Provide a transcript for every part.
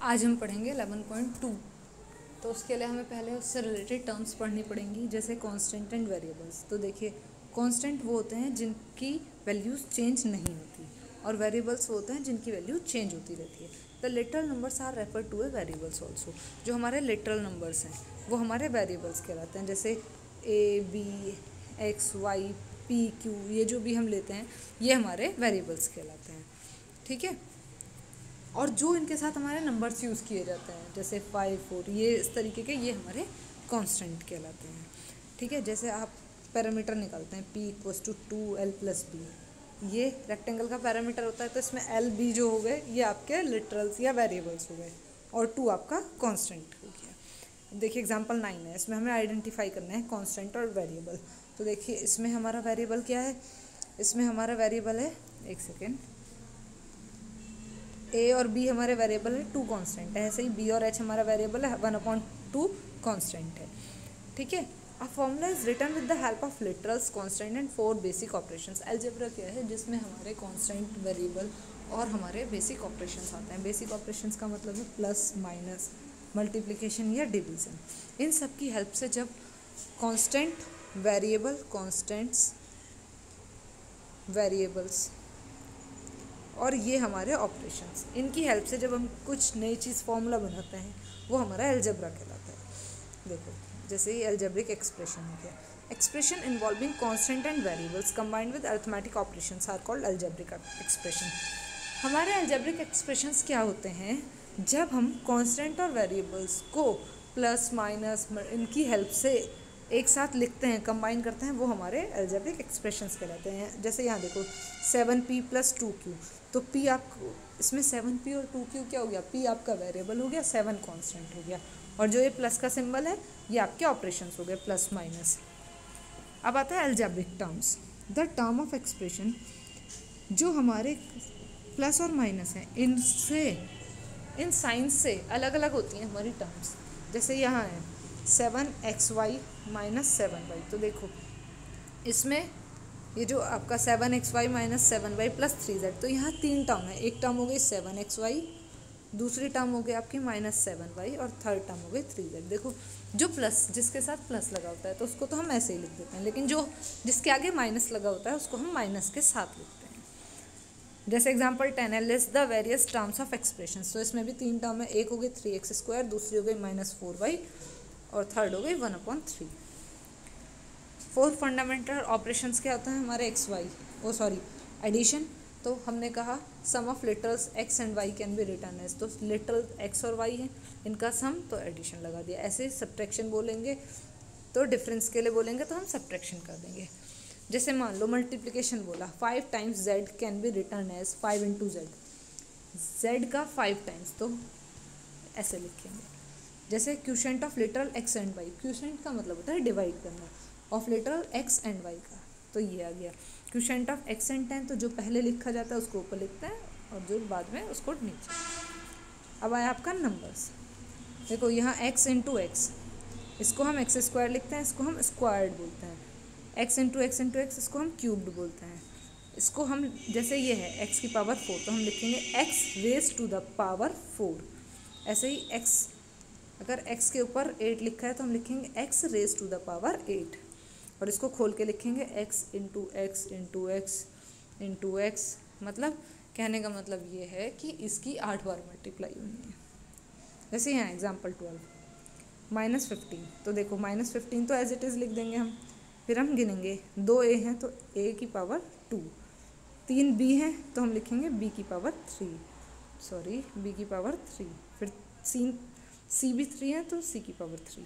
आज हम पढ़ेंगे 11.2। तो उसके लिए हमें पहले उससे रिलेटेड टर्म्स पढ़नी पड़ेंगी, जैसे कांस्टेंट एंड वेरिएबल्स। तो देखिए, कांस्टेंट वो होते हैं जिनकी वैल्यूज़ चेंज नहीं होती, और वेरिएबल्स वो होते हैं जिनकी वैल्यू चेंज होती रहती है। The literal numbers are refer to a variables also. जो हमारे लिटरल नंबर्स हैं वो हमारे वेरिएबल्स कहलाते हैं, जैसे A, B, X, Y, P, Q, ये जो भी हम लेते हैं ये हमारे वेरिएबल्स कहलाते हैं। ठीक है। और जो इनके साथ हमारे नंबर्स यूज़ किए जाते हैं, जैसे 5, 4, ये इस तरीके के, ये हमारे कांस्टेंट कहलाते हैं। ठीक है। जैसे आप पैरामीटर निकालते हैं P = 2L+B, ये रेक्टेंगल का पैरामीटर होता है, तो इसमें L, B जो हो गए ये आपके लिटरल्स या वेरिएबल्स हो गए, और 2 आपका कांस्टेंट हो गया। देखिए एग्जांपल 9 है, इसमें हमें आइडेंटिफाई करना है कांस्टेंट और वेरिएबल। तो देखिए इसमें हमारा वेरिएबल क्या है, इसमें हमारा वेरिएबल है, एक सेकेंड, ए और बी हमारे वेरिएबल है, 2 कांस्टेंट है। ऐसे ही बी और एच हमारा वेरिएबल है, 1/2 कांस्टेंट है। ठीक है। A formula is written with the help of literals, constant and 4 basic operations. Algebra क्या है, जिसमें हमारे कांस्टेंट, वेरिएबल और हमारे बेसिक ऑपरेशंस आते हैं। बेसिक ऑपरेशंस का मतलब है प्लस, माइनस, मल्टीप्लिकेशन या डिवीजन। इन सब की हेल्प से जब कांस्टेंट, वेरिएबल, कांस्टेंट्स, वेरिएबल्स और ये हमारे ऑपरेशंस, इनकी हेल्प से जब हम कुछ नई चीज़ फॉर्मूला बनाते हैं वो हमारा अलजेब्रा कहलाता है। देखो जैसे ये अलजेब्रिक एक्सप्रेशन हो गया, expression involving constant and variables combined with arithmetic operations are called algebraic expression. हमारे अलजेब्रिक एक्सप्रेशंस क्या होते हैं, जब हम कांस्टेंट और वेरिएबल्स को प्लस, माइनस, इनकी हेल्प से एक साथ लिखते हैं, कंबाइन करते हैं, वो हमारे अलजेब्रिक एक्सप्रेशंस कहलाते हैं। जैसे यहाँ देखो 7p + 2q, तो p आपको इसमें 7p और 2q क्या हो गया, p आपका वेरिएबल हो गया, 7 कांस्टेंट हो गया, और जो ये प्लस का सिंबल है ये आपके ऑपरेशंस हो गए, प्लस, माइनस। अब आता है algebraic terms. The term of expression जो हमारे प्लस और माइनस हैं, इनसे, इन साइंस से अलग अलग होती हैं हमारी टर्म्स। जैसे यहाँ है 7xy - 7y, तो देखो इसमें ये जो आपका 7xy - 7y + 3z, तो यहाँ 3 टर्म है। एक टर्म हो गई 7xy, दूसरी टर्म हो गई आपकी -7y, और थर्ड टर्म हो गई 3z। देखो जो प्लस, जिसके साथ प्लस लगा होता है तो उसको तो हम ऐसे ही लिख देते हैं, लेकिन जो जिसके आगे माइनस लगा होता है उसको हम माइनस के साथ लिखते हैं। जैसे एग्जाम्पल 10 है, list the various terms of expressions. तो इसमें भी 3 टर्म है, एक हो गई 3x², दूसरी हो गई -4y, और थर्ड हो गई 1/3। 4 फंडामेंटल ऑपरेशंस क्या होता है हमारे एडिशन। तो हमने कहा sum of literals x and y can be return as, तो लिटरल x और y है, इनका सम, तो एडिशन लगा दिया। ऐसे सब्ट्रैक्शन बोलेंगे तो डिफरेंस के लिए बोलेंगे तो हम सब्ट्रैक्शन कर देंगे। जैसे मान लो मल्टीप्लिकेशन बोला, 5 times z can be return as 5 × z, z का 5 टाइम्स, तो ऐसे लिखेंगे। जैसे quotient of literal x and y, quotient का मतलब होता है डिवाइड करना, of literal x and y का, तो ये आ गया क्यूशेंट ऑफ x एंड 10। तो जो पहले लिखा जाता है उसको ऊपर लिखते हैं, और जो बाद में उसको नीचे। अब आया आपका नंबर्स। देखो यहाँ x × x, इसको हम x² लिखते हैं, इसको हम स्क्वायर्ड बोलते हैं। x × x इसको हम क्यूब्ड बोलते हैं। इसको हम, जैसे ये है x⁴, तो हम लिखेंगे x⁴। ऐसे ही x, अगर x के ऊपर 8 लिखा है तो हम लिखेंगे x⁴8, और इसको खोल के लिखेंगे x × x × x × x। मतलब कहने का मतलब ये है कि इसकी 8 बार मल्टीप्लाई होनी है। जैसे यहाँ एग्जाम्पल 12 -15, तो देखो -15 तो एज इट इज़ लिख देंगे हम, फिर हम गिनेंगे, 2 a हैं तो a⁴2, 3 b हैं तो हम लिखेंगे b⁴3, फिर c भी 3 है तो c⁴3,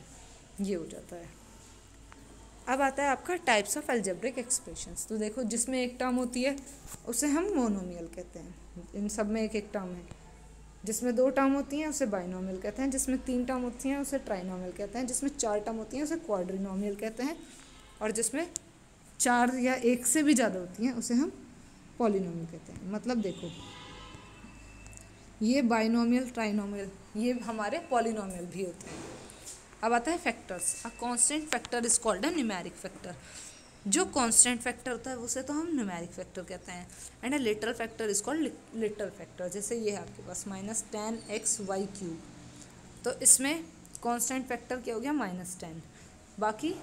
ये हो जाता है। अब आता है आपका टाइप्स ऑफ अलजेब्रिक एक्सप्रेशंस। तो देखो जिसमें एक टर्म होती है उसे हम मोनोमियल कहते हैं, इन सब में एक एक टर्म है। जिसमें 2 टर्म होती हैं उसे बाइनोमियल कहते हैं, जिसमें 3 टर्म होती हैं उसे ट्राइनोमियल कहते हैं, जिसमें 4 टर्म होती हैं उसे क्वाड्रिनोमियल कहते हैं, और जिसमें 4 या 1 से भी ज़्यादा होती हैं उसे हम पॉलिनोमियल कहते हैं। मतलब देखो ये बाइनोमियल, ट्राइनोमियल, ये हमारे पॉलिनोमियल भी होते हैं। अब आता है factors. A constant factor is called a numeric factor. जो कांस्टेंट फैक्टर होता है उसे तो हम न्यूमेरिक फैक्टर कहते हैं, and a literal factor is called literal factor. जैसे ये है आपके पास -10xy³, तो इसमें कांस्टेंट फैक्टर क्या हो गया -10, बाकी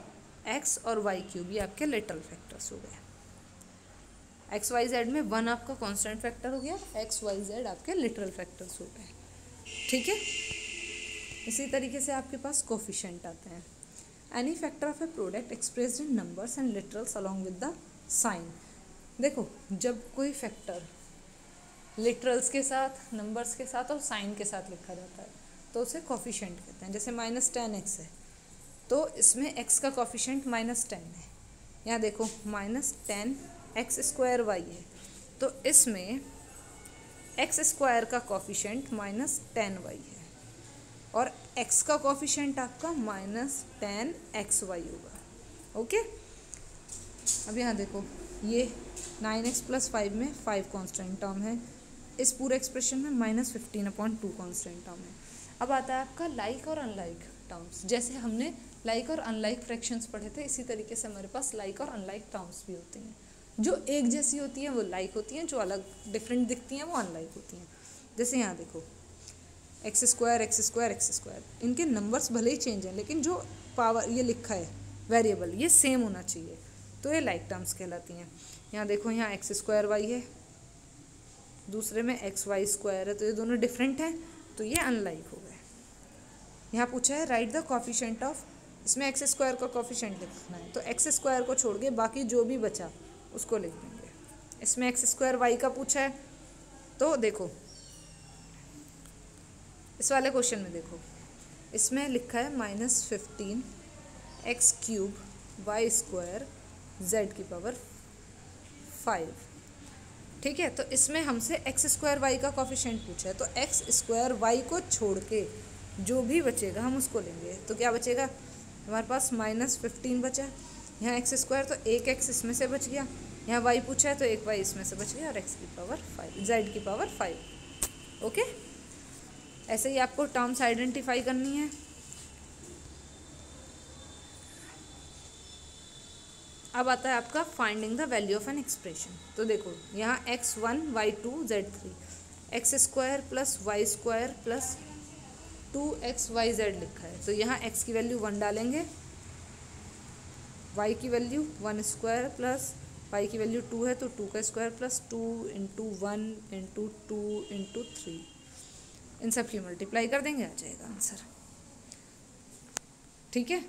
x और y³ ये आपके लिटरल फैक्टर्स हो गए। XYZ में 1 आपका कांस्टेंट फैक्टर हो गया, XYZ आपके लिटरल फैक्टर्स हो गए, ठीक है। इसी तरीके से आपके पास कोफिशिएंट आते हैं। Any factor of a product expressed in numbers and literals along with the sign. देखो जब कोई फैक्टर लिटरल्स के साथ, नंबर्स के साथ और साइन के साथ लिखा जाता है तो उसे कोफिशिएंट कहते हैं। जैसे -10x है तो इसमें x का कोफिशिएंट -10 है। यहाँ देखो -10x² है तो इसमें x² का कोफिशिएंट -10y है, और x का कोफिशिएंट आपका -10xy होगा, ओके। अब यहाँ देखो ये 9x + 5 में 5 कांस्टेंट टर्म है, इस पूरे एक्सप्रेशन में -15/2 कांस्टेंट टर्म है। अब आता है आपका लाइक और अनलाइक टर्म्स। जैसे हमने लाइक और अनलाइक फ्रैक्शंस पढ़े थे, इसी तरीके से हमारे पास लाइक और अनलाइक टर्म्स भी होती हैं। जो एक जैसी होती हैं वो लाइक होती हैं, जो अलग डिफरेंट दिखती हैं वो अनलाइक होती हैं। जैसे यहाँ देखो x², इनके नंबर्स भले ही चेंज हैं लेकिन जो पावर ये लिखा है वेरिएबल ये सेम होना चाहिए, तो ये लाइक टर्म्स कहलाती हैं। यहाँ देखो यहाँ x² है, दूसरे में xy² है, तो ये दोनों डिफरेंट हैं तो ये अनलाइक हो गए। यहाँ पूछा है राइट द कोफिशिएंट ऑफ, इसमें x² का कोफिशिएंट लिखना है तो x² को छोड़ के बाकी जो भी बचा उसको लिख देंगे। इसमें x² का पूछा है तो देखो इस वाले क्वेश्चन में देखो इसमें लिखा है -15 x³ y² z⁵ 5, ठीक है। तो इसमें हमसे x² का कोफिशिएंट पूछा है तो x² को छोड़ के जो भी बचेगा हम उसको लेंगे। तो क्या बचेगा हमारे पास -15 बचा, यहाँ x² तो एक x इसमें से बच गया, यहाँ y पूछा है तो एक y इसमें से बच गया, और z⁵, ओके। ऐसे ही आपको टर्म्स आइडेंटिफाई करनी है। अब आता है आपका finding the value of an expression. तो देखो यहाँ x1 y2 z3 x² + y² + 2xyz लिखा है, तो यहाँ x की वैल्यू 1 डालेंगे, y की वैल्यू 1² + y की वैल्यू 2 है तो 2² + 2 × 1 × 2 × 3, इन सब की मल्टीप्लाई कर देंगे, आ जाएगा आंसर, ठीक है।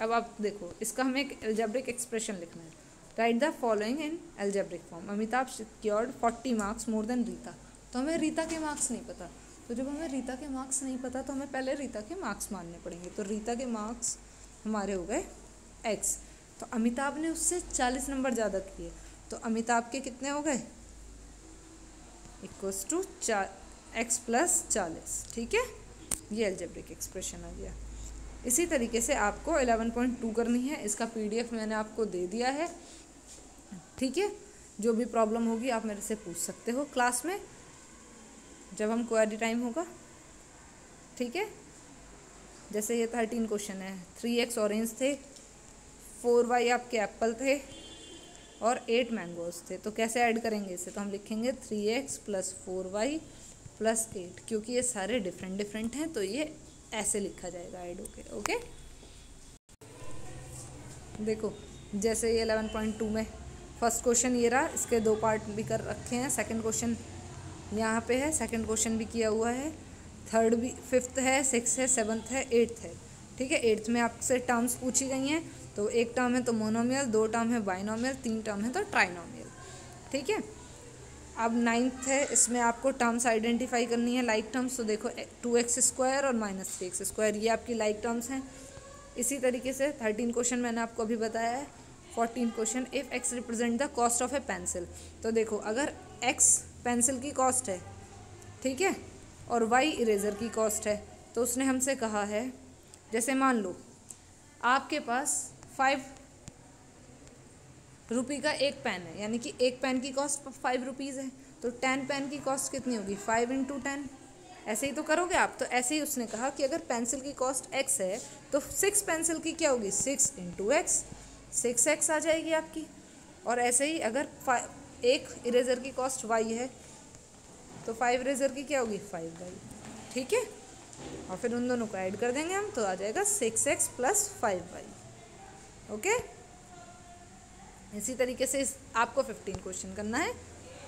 अब आप देखो इसका हमें एक एल्जेब्रिक एक्सप्रेशन लिखना है। Right the following in algebraic form. Amitabh secured 40 marks more than Rita. तो हमें रीता के मार्क्स नहीं पता, तो जब हमें रीता के मार्क्स नहीं पता तो हमें पहले रीता के मार्क्स मानने पड़ेंगे। तो रीता के मार्क्स हमारे हो गए x, तो अमिताभ ने उससे 40 नंबर ज़्यादा किए, तो अमिताभ के कितने हो गए = x + 40, ठीक है। ये एल्जेब्रिक एक्सप्रेशन आ गया। इसी तरीके से आपको 11.2 करनी है, इसका PDF मैंने आपको दे दिया है, ठीक है। जो भी प्रॉब्लम होगी आप मेरे से पूछ सकते हो क्लास में जब हम क्वेरी टाइम होगा, ठीक है। जैसे ये 13 क्वेश्चन है, 3x ऑरेंज थे, 4y आपके एप्पल थे और 8 मैंगोज थे, तो कैसे ऐड करेंगे इसे, तो हम लिखेंगे 3x + 4y + 8, क्योंकि ये सारे डिफरेंट हैं तो ये ऐसे लिखा जाएगा ऐड होके, ओके। देखो जैसे ये 11.2 में फर्स्ट क्वेश्चन ये रहा, इसके 2 पार्ट भी कर रखे हैं। सेकंड क्वेश्चन यहाँ पे है, सेकंड क्वेश्चन भी किया हुआ है, थर्ड भी, 5th है, 6th है, 7th है, 8th है, ठीक है। 8th में आपसे टर्म्स पूछी गई हैं, तो एक टर्म है तो मोनोमियल, 2 टर्म है बाइनोमियल, 3 टर्म है तो ट्राइनोमियल, ठीक है। अब 9th है, इसमें आपको टर्म्स आइडेंटिफाई करनी है, लाइक टर्म्स। तो देखो 2x² और -3x², ये आपकी लाइक टर्म्स हैं। इसी तरीके से 13 क्वेश्चन मैंने आपको अभी बताया है। 14 question, if x represent the cost of A pencil. तो देखो अगर x पेंसिल की कॉस्ट है, ठीक है, और y इरेज़र की कॉस्ट है, तो उसने हमसे कहा है, जैसे मान लो आपके पास 5 रुपये का एक पेन है, यानी कि एक पेन की कॉस्ट 5 रुपीज़ है, तो 10 पेन की कॉस्ट कितनी होगी 5 × 10, ऐसे ही तो करोगे आप। तो ऐसे ही उसने कहा कि अगर पेंसिल की कॉस्ट x है तो 6 पेंसिल की क्या होगी 6 × x, 6x आ जाएगी आपकी। और ऐसे ही अगर एक इरेज़र की कॉस्ट y है तो 5 इरेज़र की क्या होगी 5y, ठीक है। और फिर उन दोनों को ऐड कर देंगे हम तो आ जाएगा 6x + 5y। ओके, इसी तरीके से आपको 15 क्वेश्चन करना है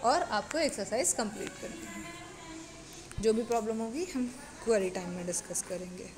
और आपको एक्सरसाइज कंप्लीट करनी है। जो भी प्रॉब्लम होगी हम क्वेरी टाइम में डिस्कस करेंगे।